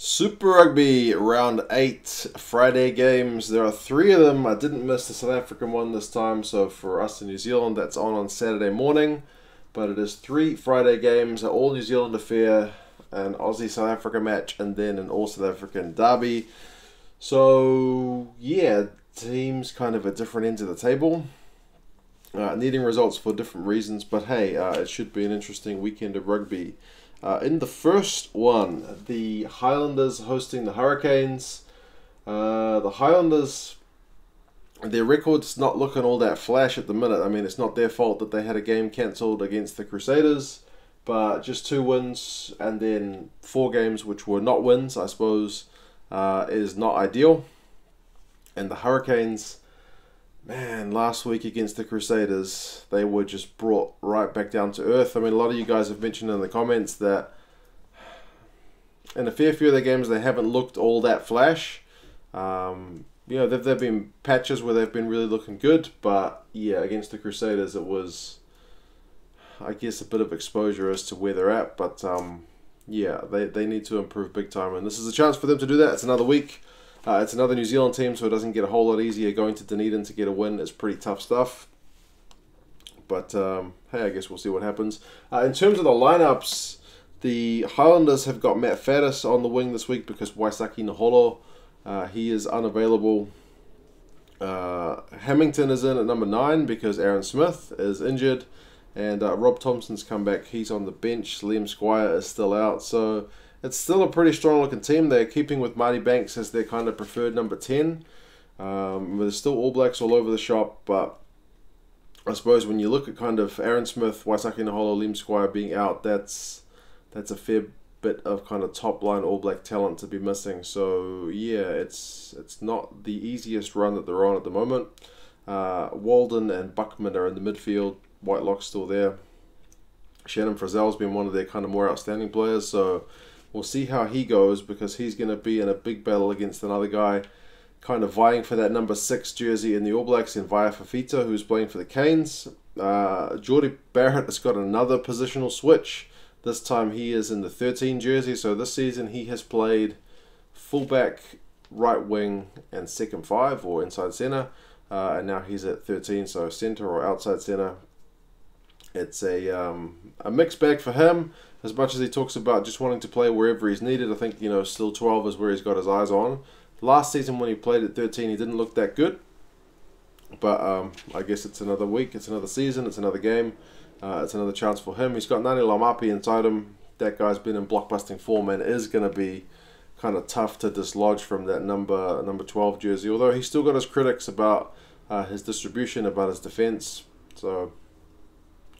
Super Rugby round 8 Friday games. There are 3 of them. I didn't miss the South African one this time, so for us in New Zealand that's on Saturday morning. But it is 3 Friday games, an all New Zealand affair, an Aussie South Africa match, and then an all South African derby. So yeah, teams kind of at different ends of the table. Needing results for different reasons, but hey, it should be an interesting weekend of rugby. In the first one, the Highlanders hosting the Hurricanes. The Highlanders, their record's not looking all that flash at the minute. I mean, it's not their fault that they had a game cancelled against the Crusaders, but just 2 wins and then 4 games which were not wins, I suppose, is not ideal. And the Hurricanes, man, last week against the Crusaders, they were just brought right back down to earth. I mean, a lot of you guys have mentioned in the comments that in a fair few of their games, they haven't looked all that flash. You know, there've been patches where they've been really looking good, but yeah, against the Crusaders, it was, I guess, a bit of exposure as to where they're at. But yeah, they need to improve big time, and this is a chance for them to do that. It's another week. It's another New Zealand team, so it doesn't get a whole lot easier. Going to Dunedin to get a win is pretty tough stuff. But hey, I guess we'll see what happens. In terms of the lineups, the Highlanders have got Matt Faddis on the wing this week because Waisaki Naholo, he is unavailable. Hamilton is in at number 9 because Aaron Smith is injured. And Rob Thompson's come back. He's on the bench. Liam Squire is still out. So it's still a pretty strong looking team. They're keeping with Marty Banks as their kind of preferred number 10. There's still All Blacks all over the shop, but I suppose when you look at kind of Aaron Smith, Waisaki Naholo, Liam Squire being out, that's a fair bit of kind of top line All Black talent to be missing. So yeah, it's not the easiest run that they're on at the moment. Walden and Buckman are in the midfield. Whitelock's still there. Shannon Frizzell's been one of their kind of more outstanding players, so we'll see how he goes because he's going to be in a big battle against another guy kind of vying for that number 6 jersey in the All Blacks in Vaya Fafita, who's playing for the Canes. Geordie Barrett has got another positional switch. This time he is in the 13 jersey, so this season he has played fullback, right wing, and second 5 or inside centre. And now he's at 13, so centre or outside centre. It's a mixed bag for him. As much as he talks about just wanting to play wherever he's needed, I think, you know, still 12 is where he's got his eyes on. Last season when he played at 13, he didn't look that good. But I guess it's another week, it's another season, it's another game. It's another chance for him. He's got Nani Laumapi inside him. That guy's been in blockbusting form and is going to be kind of tough to dislodge from that number 12 jersey. Although he's still got his critics about his distribution, about his defense. So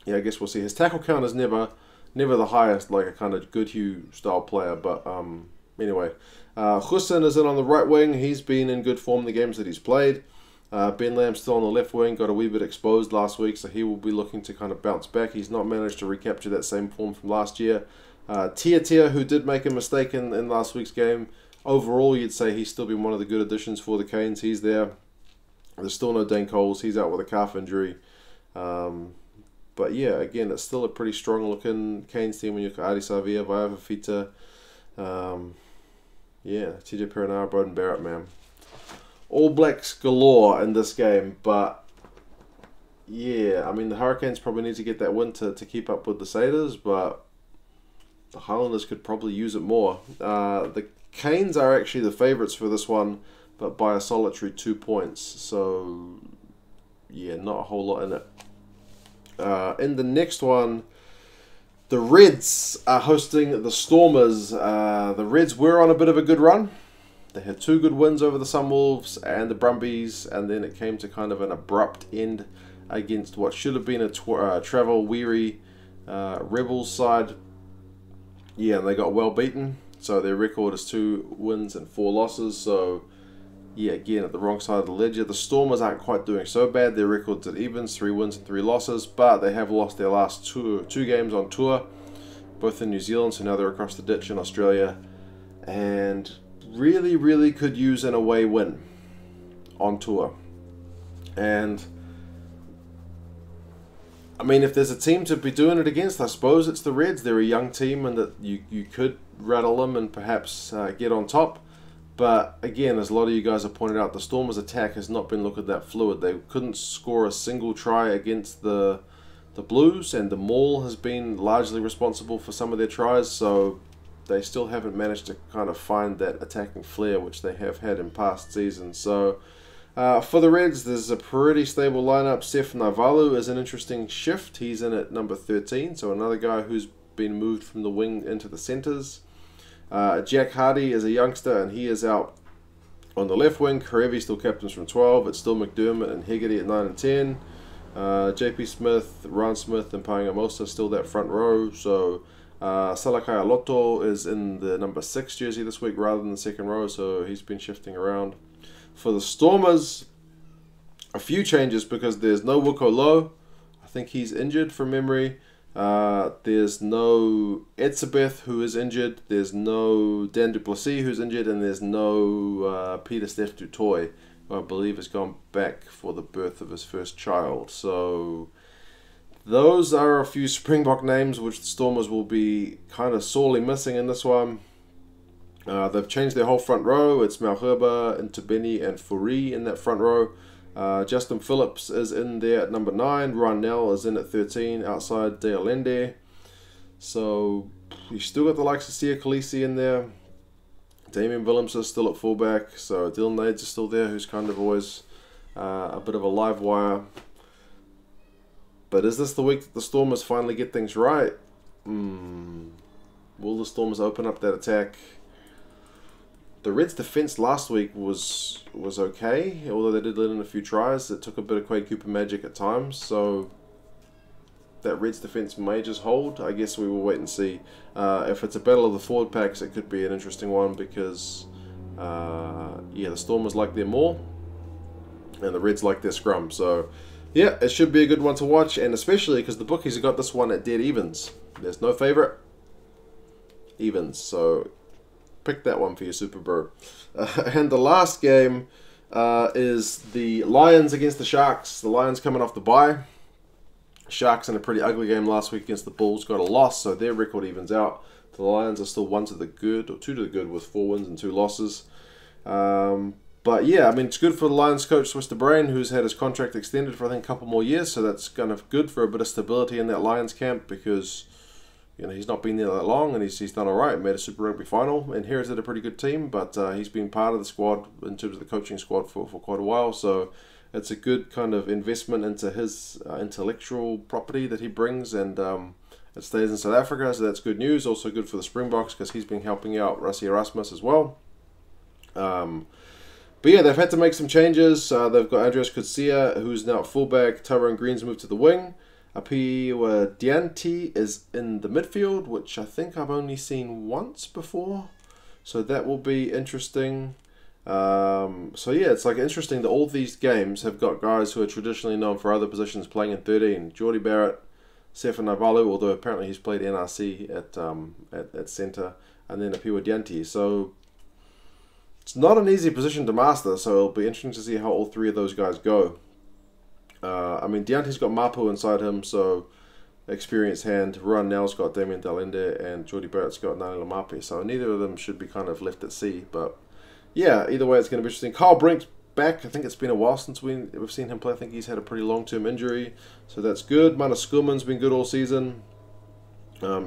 yeah, I guess we'll see. His tackle count is never the highest, like a kind of Goodhue style player. But anyway, Hussein is in on the right wing. He's been in good form the games that he's played. Ben Lamb's still on the left wing, got a wee bit exposed last week, so he will be looking to kind of bounce back. He's not managed to recapture that same form from last year. Tia, who did make a mistake in last week's game, overall you'd say he's still been one of the good additions for the Canes. He's there. There's still no Dane Coles. He's out with a calf injury. But yeah, again, it's still a pretty strong-looking Canes team when you look at Adi Savia, Vaya Fafita, yeah, TJ Perenara, Broden Barrett, man. All Blacks galore in this game, but yeah, I mean, the Hurricanes probably need to get that win to keep up with the Satyrs, but the Highlanders could probably use it more. The Canes are actually the favourites for this one, but by a solitary 2 points, so yeah, not a whole lot in it. In the next one, the Reds are hosting the Stormers. The Reds were on a bit of a good run. They had 2 good wins over the Sunwolves and the Brumbies, and then it came to kind of an abrupt end against what should have been a travel-weary Rebels side. Yeah, and they got well beaten, so their record is 2 wins and 4 losses, so yeah, again, at the wrong side of the ledger. The Stormers aren't quite doing so bad. Their record's at evens, 3 wins and 3 losses, but they have lost their last two games on tour, both in New Zealand, so now they're across the ditch in Australia, and really could use an away win on tour. And I mean, if there's a team to be doing it against, I suppose it's the Reds. They're a young team, and that you could rattle them and perhaps get on top. But again, as a lot of you guys have pointed out, the Stormers' attack has not been looking that fluid. They couldn't score a single try against the Blues, and the Maul has been largely responsible for some of their tries, so they still haven't managed to kind of find that attacking flair which they have had in past seasons. So for the Reds, there's a pretty stable lineup. Sef Naivalu is an interesting shift. He's in at number 13, so another guy who's been moved from the wing into the centres. Jack Hardy is a youngster, and he is out on the left wing. Karevi still captains from 12. It's still McDermott and Hegarty at 9 and 10. JP Smith, Ron Smith, and Paenga-Amosa still that front row. So Salakai Aloto is in the number 6 jersey this week rather than the second row, so he's been shifting around. For the Stormers, a few changes because there's no Wuko Low. I think he's injured from memory. There's no Etzebeth, who is injured. There's no Dan Duplessis, who's injured, and there's no Peter Steph Dutoy, who I believe has gone back for the birth of his first child. So those are a few Springbok names which the Stormers will be kind of sorely missing in this one. They've changed their whole front row. It's Malherba, Ntubeni, and Fourie in that front row. Justin Phillips is in there at number 9. Ron Nell is in at 13 outside De Allende. So you still got the likes of Sia Khaleesi in there. Damien Willems is still at fullback. So Dylan Nades is still there, who's kind of always a bit of a live wire. But is this the week that the Stormers finally get things right? Will the Stormers open up that attack? The Reds' defence last week was okay, although they did let in a few tries. It took a bit of Quade Cooper magic at times, so that Reds' defence may just hold. I guess we will wait and see. If it's a battle of the forward packs, it could be an interesting one because, yeah, the Stormers like their maul, and the Reds like their scrum. So, yeah, it should be a good one to watch, and especially because the bookies have got this one at dead evens. There's no favourite. Evens, so pick that one for your Super Bro. And the last game is the Lions against the Sharks. The Lions coming off the bye. Sharks in a pretty ugly game last week against the Bulls got a loss, so their record evens out. The Lions are still 1 to the good, or 2 to the good, with 4 wins and 2 losses. But yeah, I mean, it's good for the Lions coach, Swister Brain, who's had his contract extended for I think a couple more years, so that's kind of good for a bit of stability in that Lions camp because, you know, he's not been there that long, and he's done all right. Made a Super Rugby final, inherited a pretty good team, but he's been part of the squad in terms of the coaching squad for quite a while. So it's a good kind of investment into his intellectual property that he brings, and it stays in South Africa, so that's good news. Also good for the Springboks because he's been helping out Rassie Erasmus as well. But yeah, they've had to make some changes. They've got Andreas Kutsia, who's now at fullback. Tyrone Green's moved to the wing. Apiwa Dianti is in the midfield, which I think I've only seen once before. So that will be interesting. So yeah, it's like interesting that all these games have got guys who are traditionally known for other positions playing in 13. Geordie Barrett, Sefa Naivalu, although apparently he's played NRC at centre, and then Apiwa Dianti. So it's not an easy position to master, so it'll be interesting to see how all three of those guys go. I mean, Dianti's got Mapu inside him, so experienced hand. Ron Nell's got Damien Dalende, and Geordie Barrett's got Nani Lamape, so neither of them should be kind of left at sea. But yeah, either way, it's going to be interesting. Kyle Brink's back. I think it's been a while since we've seen him play. I think he's had a pretty long-term injury, so that's good. Mana Skulman's been good all season.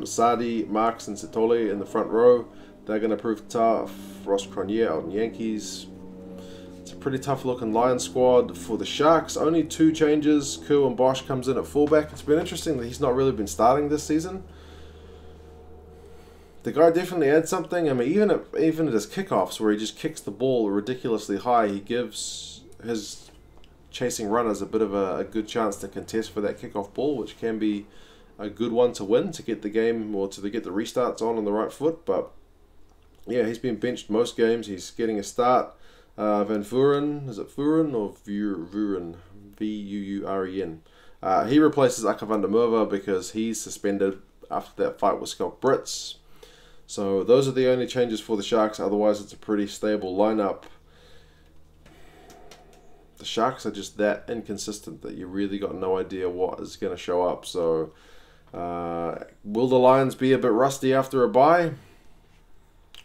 Sadi, Marks, and Sitole in the front row. They're going to prove tough. Ross Cronje out in Yankees. It's a pretty tough-looking Lions squad. For the Sharks, only 2 changes. Koo and Bosch comes in at fullback. It's been interesting that he's not really been starting this season. The guy definitely adds something. I mean, even at his kickoffs, where he just kicks the ball ridiculously high, he gives his chasing runners a bit of a good chance to contest for that kickoff ball, which can be a good one to win, to get the game, or to get the restarts on the right foot. But yeah, he's been benched most games. He's getting a start. Van Vuuren, is it Vuuren or Vuuren? V-U-U-R-E-N. He replaces Aka van der Merwe because he's suspended after that fight with Skelk Brits. So those are the only changes for the Sharks. Otherwise, it's a pretty stable lineup. The Sharks are just that inconsistent that you really got no idea what is going to show up. So will the Lions be a bit rusty after a bye?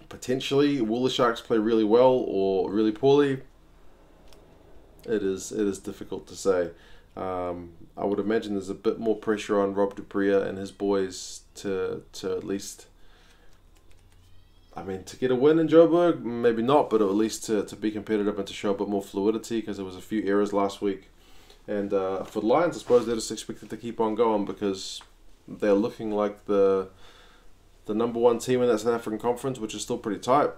Potentially, will the Sharks play really well or really poorly? It is difficult to say. I would imagine there's a bit more pressure on Rob Dupria and his boys to at least, to get a win in Joburg, maybe not, but at least to be competitive and to show a bit more fluidity, because there was a few errors last week. And for the Lions, I suppose they're just expected to keep on going, because they're looking like the number one team in that South African conference, which is still pretty tight.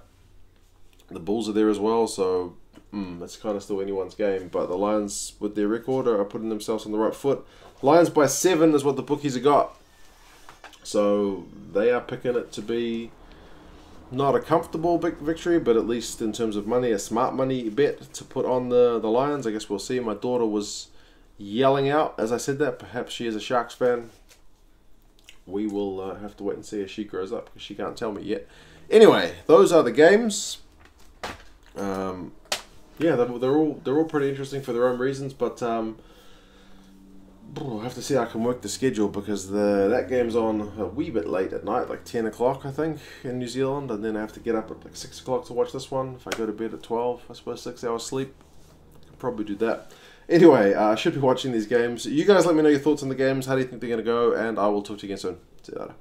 The Bulls are there as well, so it's kind of still anyone's game. But the Lions, with their record, are putting themselves on the right foot. Lions by 7 is what the bookies have got. So they are picking it to be not a comfortable big victory, but at least in terms of money, a smart money bet to put on the Lions. I guess we'll see. My daughter was yelling out as I said that. Perhaps she is a Sharks fan. We will have to wait and see as she grows up, because she can't tell me yet. Anyway, those are the games. Yeah, they're all pretty interesting for their own reasons, but I'll have to see how I can work the schedule, because that game's on a wee bit late at night, like 10 o'clock I think in New Zealand, and then I have to get up at like 6 o'clock to watch this one. If I go to bed at 12, I suppose 6 hours sleep. I could probably do that. Anyway, I should be watching these games. You guys let me know your thoughts on the games. How do you think they're going to go? And I will talk to you again soon. See you later.